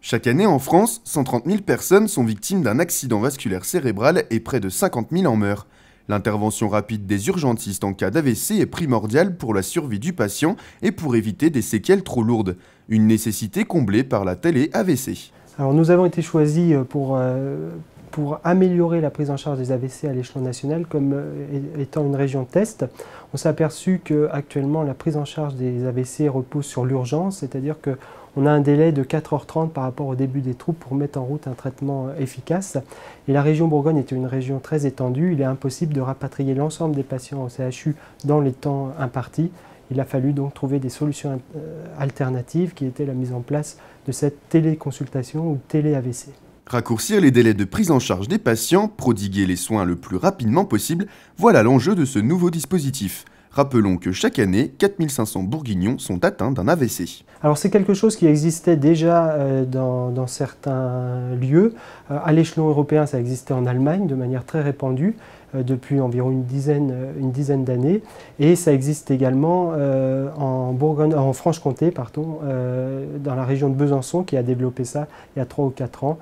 Chaque année en France, 130 000 personnes sont victimes d'un accident vasculaire cérébral et près de 50 000 en meurent. L'intervention rapide des urgentistes en cas d'AVC est primordiale pour la survie du patient et pour éviter des séquelles trop lourdes. Une nécessité comblée par la télé-AVC. Alors nous avons été choisis pour améliorer la prise en charge des AVC à l'échelon national comme étant une région de test. On s'est aperçu qu'actuellement la prise en charge des AVC repose sur l'urgence, c'est-à-dire qu'on a un délai de 4h30 par rapport au début des troubles pour mettre en route un traitement efficace. Et la région Bourgogne est une région très étendue, il est impossible de rapatrier l'ensemble des patients au CHU dans les temps impartis. Il a fallu donc trouver des solutions alternatives qui étaient la mise en place de cette téléconsultation ou télé-AVC. Raccourcir les délais de prise en charge des patients, prodiguer les soins le plus rapidement possible, voilà l'enjeu de ce nouveau dispositif. Rappelons que chaque année, 4500 Bourguignons sont atteints d'un AVC. Alors c'est quelque chose qui existait déjà dans certains lieux. À l'échelon européen, ça existait en Allemagne de manière très répandue depuis environ une dizaine d'années. Et ça existe également en Franche-Comté, dans la région de Besançon, qui a développé ça il y a 3 ou 4 ans.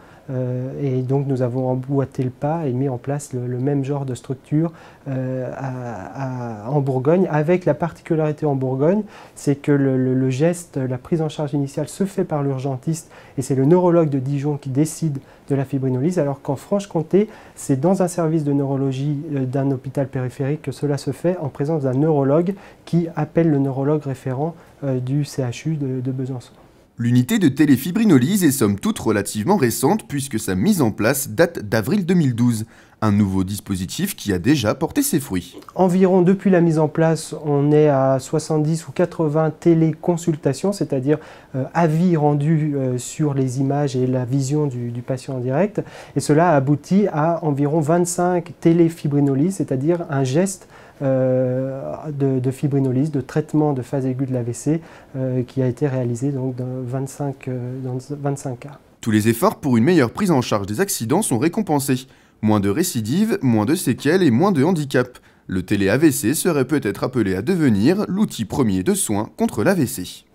Et donc nous avons emboîté le pas et mis en place le même genre de structure en Bourgogne, avec la particularité en Bourgogne, c'est que le geste, la prise en charge initiale se fait par l'urgentiste et c'est le neurologue de Dijon qui décide de la fibrinolyse, alors qu'en Franche-Comté, c'est dans un service de neurologie d'un hôpital périphérique que cela se fait en présence d'un neurologue qui appelle le neurologue référent du CHU de Besançon. L'unité de téléfibrinolyse est somme toute relativement récente puisque sa mise en place date d'avril 2012. Un nouveau dispositif qui a déjà porté ses fruits. Environ depuis la mise en place, on est à 70 ou 80 téléconsultations, c'est-à-dire avis rendus sur les images et la vision du patient en direct. Et cela a abouti à environ 25 téléfibrinolyses, c'est-à-dire un geste de fibrinolyse, de traitement de phase aiguë de l'AVC qui a été réalisé donc, dans 25 cas. Tous les efforts pour une meilleure prise en charge des accidents sont récompensés. Moins de récidives, moins de séquelles et moins de handicap. Le télé-AVC serait peut-être appelé à devenir l'outil premier de soins contre l'AVC.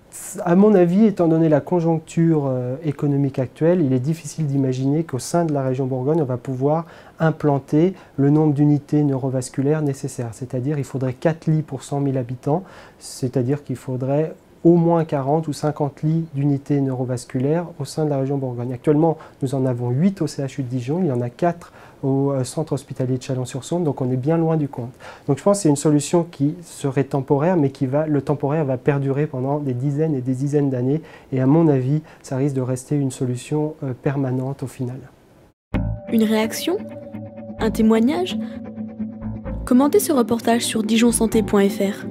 À mon avis, étant donné la conjoncture économique actuelle, il est difficile d'imaginer qu'au sein de la région Bourgogne, on va pouvoir implanter le nombre d'unités neurovasculaires nécessaires. C'est-à-dire qu'il faudrait 4 lits pour 100 000 habitants, c'est-à-dire qu'il faudrait au moins 40 ou 50 lits d'unités neurovasculaires au sein de la région Bourgogne. Actuellement, nous en avons 8 au CHU de Dijon, il y en a 4 au centre hospitalier de Chalon-sur-Saône, donc on est bien loin du compte. Donc je pense que c'est une solution qui serait temporaire, mais le temporaire va perdurer pendant des dizaines et des dizaines d'années, et à mon avis, ça risque de rester une solution permanente au final. Une réaction? Un témoignage? Commentez ce reportage sur dijonsanté.fr.